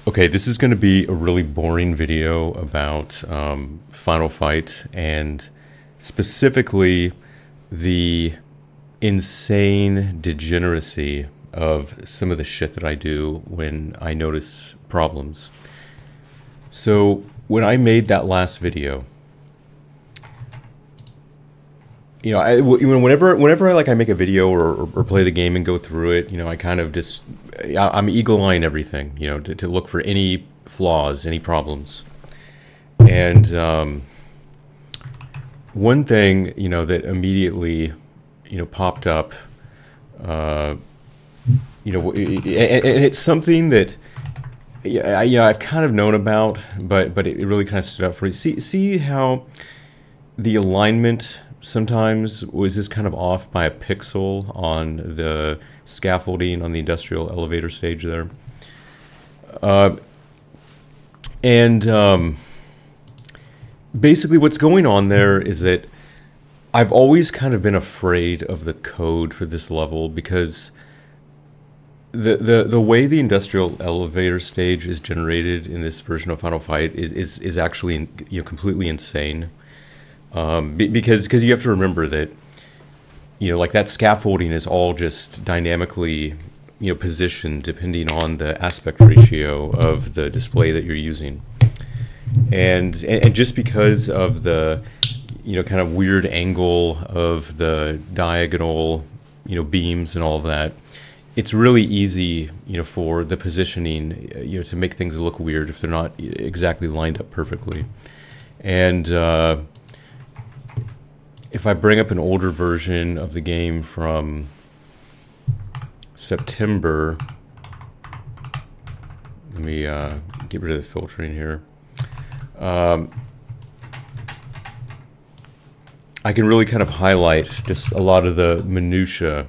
Okay, this is going to be a really boring video about Final Fight and specifically the insane degeneracy of some of the shit that I do when I notice problems. So when I made that last video, whenever I make a video or play the game and go through it, I kind of just I'm eagle-eyeing everything, to look for any flaws, any problems. And one thing, that immediately, popped up, and it's something that I've kind of known about, but it really kind of stood out for me. See how the alignment sometimes was just kind of off by a pixel on the scaffolding on the industrial elevator stage there. Basically what's going on there is that I've always kind of been afraid of the code for this level because the way the industrial elevator stage is generated in this version of Final Fight is actually completely insane. Because you have to remember that like that scaffolding is all just dynamically positioned depending on the aspect ratio of the display that you're using, and just because of the kind of weird angle of the diagonal beams and all of that, it's really easy for the positioning to make things look weird if they're not exactly lined up perfectly. And if I bring up an older version of the game from September, let me get rid of the filtering here. I can really kind of highlight just a lot of the minutia,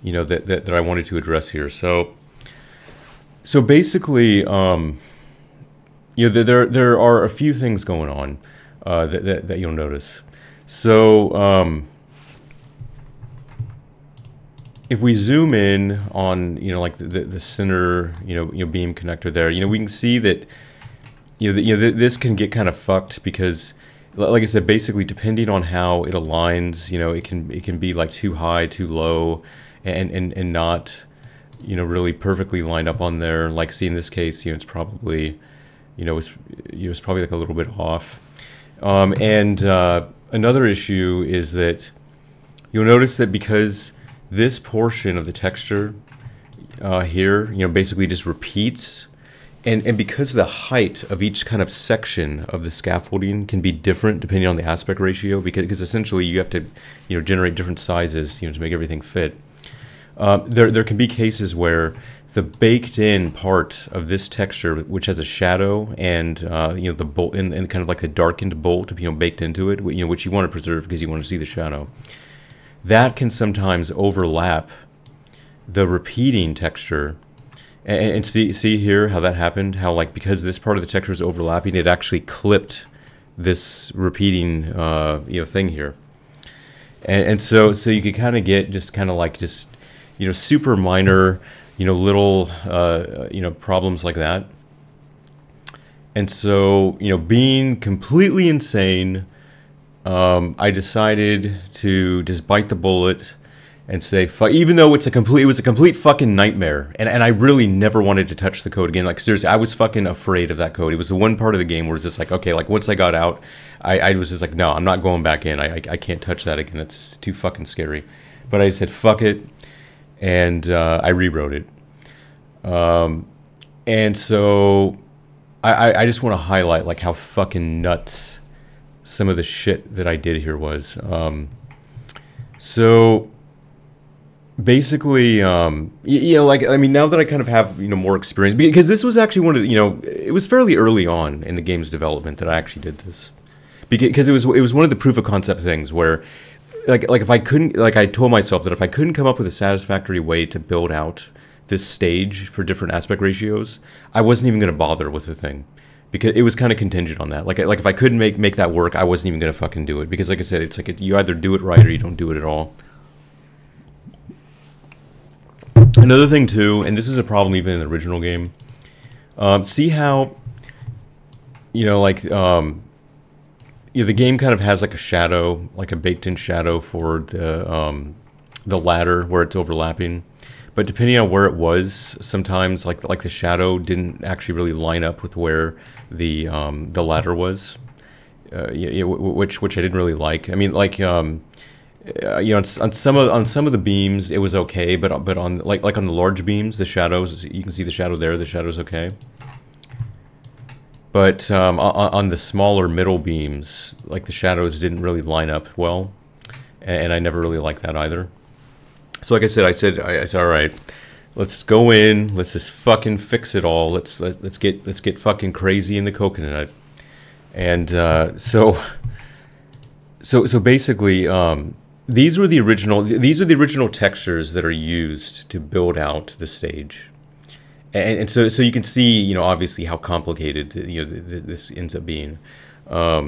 that I wanted to address here. So basically, there are a few things going on that you'll notice. So if we zoom in on like the center beam connector there, we can see that this can get kind of fucked because, like I said, basically depending on how it aligns, it can be like too high, too low, and not really perfectly lined up on there. Like, see, in this case, it's probably it's probably like a little bit off. Another issue is that you'll notice that because this portion of the texture here, basically just repeats, and because the height of each kind of section of the scaffolding can be different depending on the aspect ratio, because essentially you have to, generate different sizes, to make everything fit. There can be cases where the baked-in part of this texture, which has a shadow and the bolt and kind of like the darkened bolt, baked into it, which you want to preserve because you want to see the shadow, that can sometimes overlap the repeating texture. And see here how that happened. How, like, because this part of the texture is overlapping, it actually clipped this repeating thing here. And so you could kind of get just kind of like super minor little problems like that. And so being completely insane, I decided to just bite the bullet and say fuck, even though it was a complete fucking nightmare, and I really never wanted to touch the code again. Like, seriously, I was fucking afraid of that code. It was the one part of the game where it's just like, okay, like once I got out, I was just like, no, I'm not going back in. I can't touch that again. It's too fucking scary. But I said fuck it, and I rewrote it. And so I just want to highlight like how fucking nuts some of the shit that I did here was. So basically, like, I mean, now that I kind of have, more experience, because this was actually one of the, it was fairly early on in the game's development that I actually did this, because it was one of the proof of concept things where, like if I couldn't, like I told myself that if I couldn't come up with a satisfactory way to build out this stage for different aspect ratios, I wasn't even going to bother with the thing, because it was kind of contingent on that. Like if I couldn't make that work, I wasn't even going to fucking do it, because like I said, it's like you either do it right or you don't do it at all. Another thing too, and this is a problem even in the original game, See how, like, the game kind of has like a shadow, like a baked-in shadow for the ladder where it's overlapping. But depending on where it was, sometimes like the shadow didn't actually really line up with where the ladder was, which I didn't really like. I mean, like on some of the beams it was okay, but on like on the large beams, the shadows, you can see the shadow there. The shadow's okay. But on the smaller middle beams, like the shadows didn't really line up well, and I never really liked that either. So like I said, all right, let's go in, let's just fucking fix it all. Let's get fucking crazy in the coconut, and so basically, these are the original textures that are used to build out the stage. And so you can see, obviously how complicated, this ends up being, but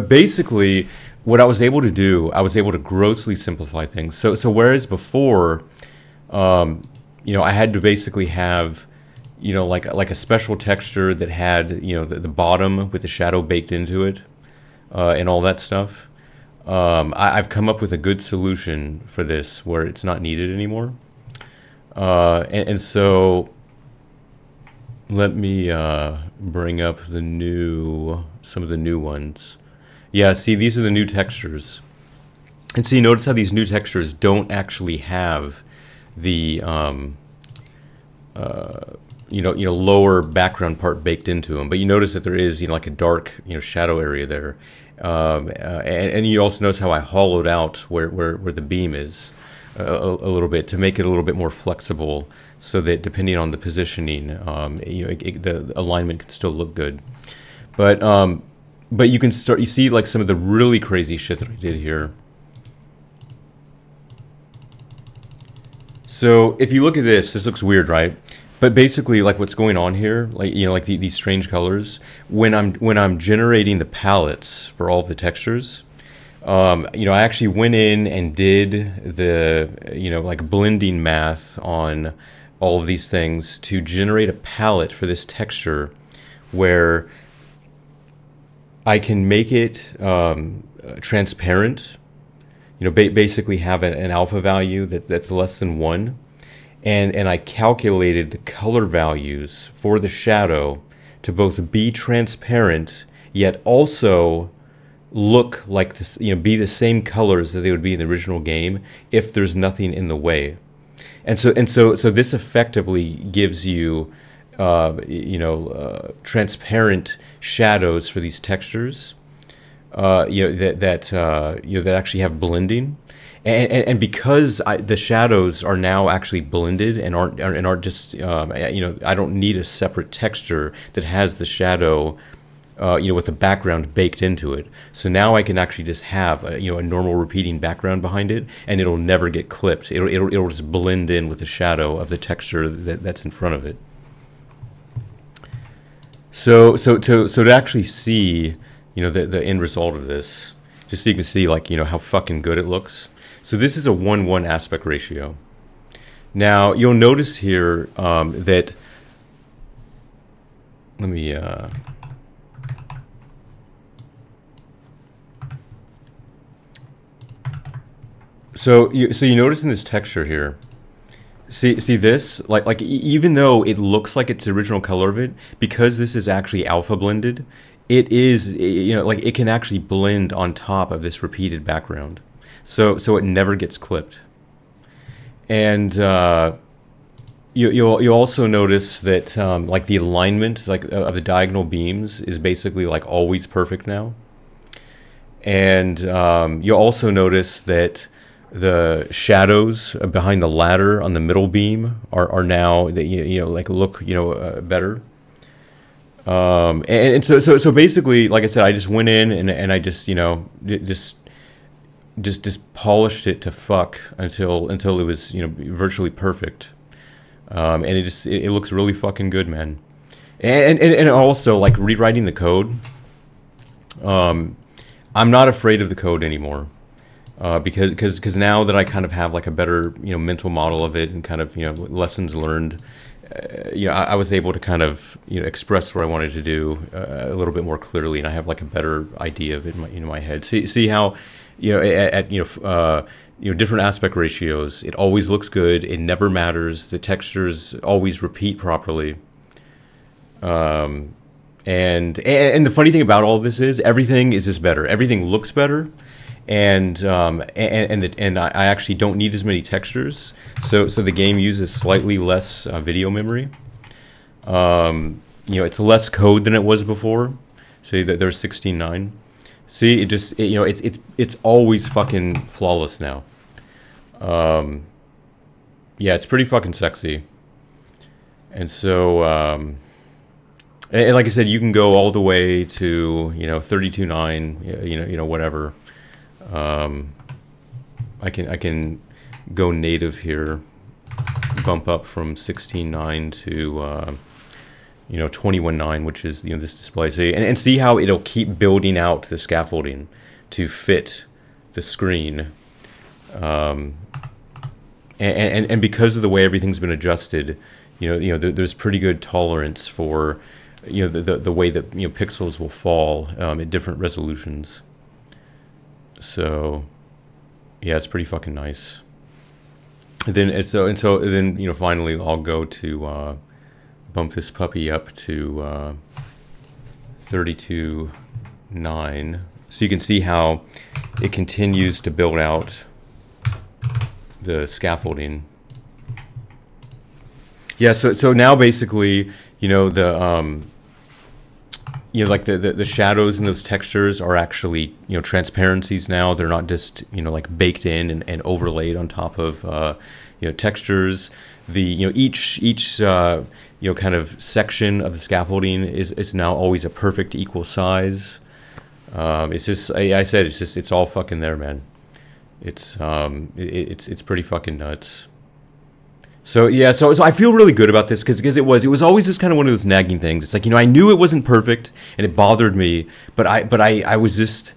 basically, what I was able to do, I was able to grossly simplify things. So whereas before, I had to basically have, like a special texture that had, the bottom with the shadow baked into it, and all that stuff. I've come up with a good solution for this where it's not needed anymore. And so let me bring up some of the new ones. Yeah, see, these are the new textures. And see, notice how these new textures don't actually have the lower background part baked into them, but you notice that there is, like a dark, shadow area there. And you also notice how I hollowed out where the beam is. A little bit to make it a little bit more flexible, so that depending on the positioning, the alignment can still look good. But you see like some of the really crazy shit that I did here. So if you look at this looks weird, right? But basically, like what's going on here, like these strange colors, when I'm generating the palettes for all of the textures. I actually went in and did the, like blending math on all of these things to generate a palette for this texture where I can make it transparent, basically have an alpha value that's less than 1. And I calculated the color values for the shadow to both be transparent, yet also look like this, be the same colors that they would be in the original game if there's nothing in the way. And so this effectively gives you transparent shadows for these textures, that actually have blending. And because the shadows are now actually blended and aren't just I don't need a separate texture that has the shadow with the background baked into it. So now I can actually just have a normal repeating background behind it, and it'll never get clipped. It'll just blend in with the shadow of the texture that's in front of it. So to actually see the end result of this, just so you can see how fucking good it looks. So this is a 1:1 aspect ratio. Now you'll notice here that, let me So you notice in this texture here, see this, like even though it looks like it's the original color of it, because this is actually alpha blended, it is, like it can actually blend on top of this repeated background, so it never gets clipped. And you'll also notice that like the alignment of the diagonal beams is basically like always perfect now. And you'll also notice that the shadows behind the ladder on the middle beam are now like look better. And so basically, like I said, I just went in and I just just polished it to fuck until it was virtually perfect. And it looks really fucking good, man. And also, like, rewriting the code, I'm not afraid of the code anymore. because now that I kind of have like a better mental model of it and kind of lessons learned, I was able to kind of express what I wanted to do a little bit more clearly, and I have like a better idea of it in my head. See how at different aspect ratios, it always looks good. It never matters. The textures always repeat properly. And the funny thing about all of this is everything is just better. Everything looks better, and I actually don't need as many textures. So the game uses slightly less video memory. It's less code than it was before. See that there's 16.9. See, it's always fucking flawless now. Yeah, it's pretty fucking sexy. And so and like I said, you can go all the way to 32.9, whatever. I can go native here, bump up from 16.9 to 21.9, which is this display. See, and see how it'll keep building out the scaffolding to fit the screen. And because of the way everything's been adjusted, there's pretty good tolerance for the way that pixels will fall at different resolutions. So yeah, it's pretty fucking nice. And then finally I'll go to bump this puppy up to 32.9, so you can see how it continues to build out the scaffolding. Yeah, so now basically the shadows and those textures are actually transparencies now. They're not just like baked in and overlaid on top of textures. The each kind of section of the scaffolding is now always a perfect equal size. It's just it's all fucking there, man. It's pretty fucking nuts. So yeah, so I feel really good about this because it was always this kind of one of those nagging things. It's like I knew it wasn't perfect and it bothered me, but I was just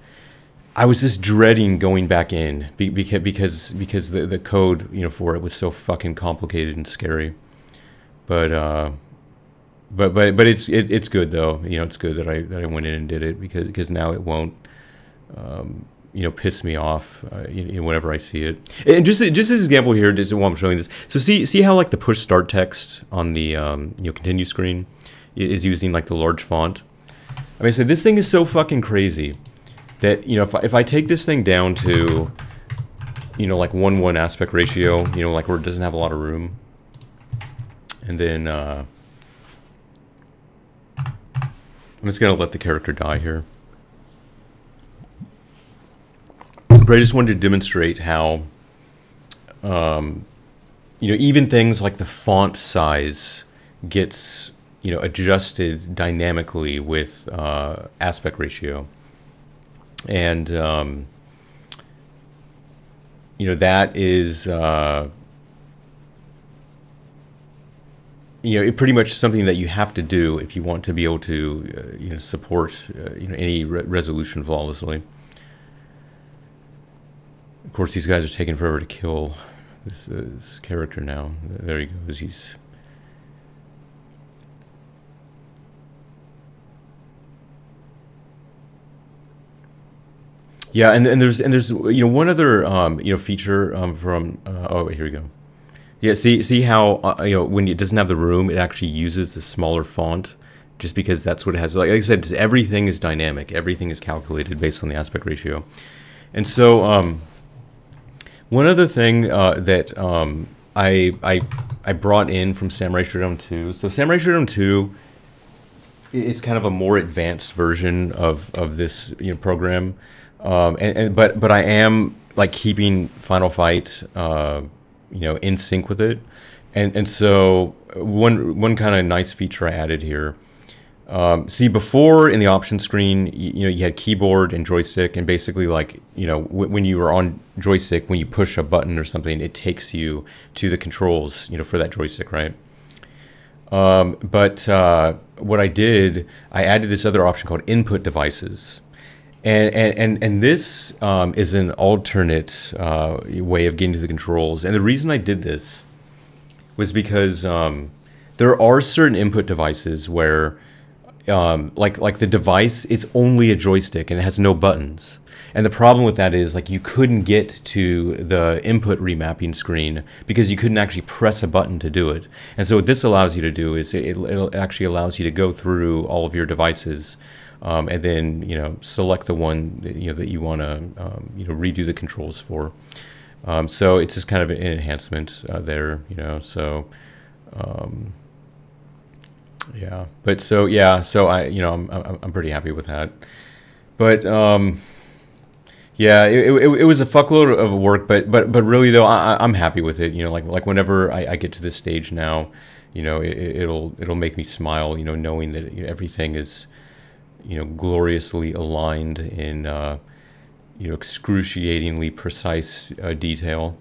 dreading going back in because the code for it was so fucking complicated and scary. But it's good though. It's good that I went in and did it because now it won't piss me off whenever I see it. And just as an example here, just while I'm showing this, so see how like the push start text on the continue screen is using like the large font. I mean, so this thing is so fucking crazy that if I take this thing down to like 1:1 aspect ratio, like where it doesn't have a lot of room, and then I'm just gonna let the character die here. But I just wanted to demonstrate how, even things like the font size gets, adjusted dynamically with aspect ratio, and that is it pretty much something that you have to do if you want to be able to support any resolution flawlessly. Of course, these guys are taking forever to kill this character now. There he goes. He's... Yeah, and there's one other feature from oh wait, here we go. Yeah, see how when it doesn't have the room, it actually uses the smaller font just because that's what it has. Like I said, everything is dynamic. Everything is calculated based on the aspect ratio, and so. One other thing that I brought in from Samurai Shodown 2. So Samurai Shodown 2, it's kind of a more advanced version of this program, but I am like keeping Final Fight in sync with it, and so one kind of nice feature I added here. See, before in the option screen, you had keyboard and joystick, and basically like, when you were on joystick, when you push a button or something, it takes you to the controls, for that joystick, right? But what I did, I added this other option called input devices. And this is an alternate way of getting to the controls. And the reason I did this was because there are certain input devices where like the device is only a joystick and it has no buttons. And the problem with that is like you couldn't get to the input remapping screen because you couldn't actually press a button to do it. And so what this allows you to do is it actually allows you to go through all of your devices and then select the one that you want to redo the controls for. So it's just kind of an enhancement there, so. Yeah, but so I I'm pretty happy with that, but yeah, it was a fuckload of work, but really though I'm happy with it. Like whenever I get to this stage now, it'll make me smile. Knowing that everything is gloriously aligned in excruciatingly precise detail.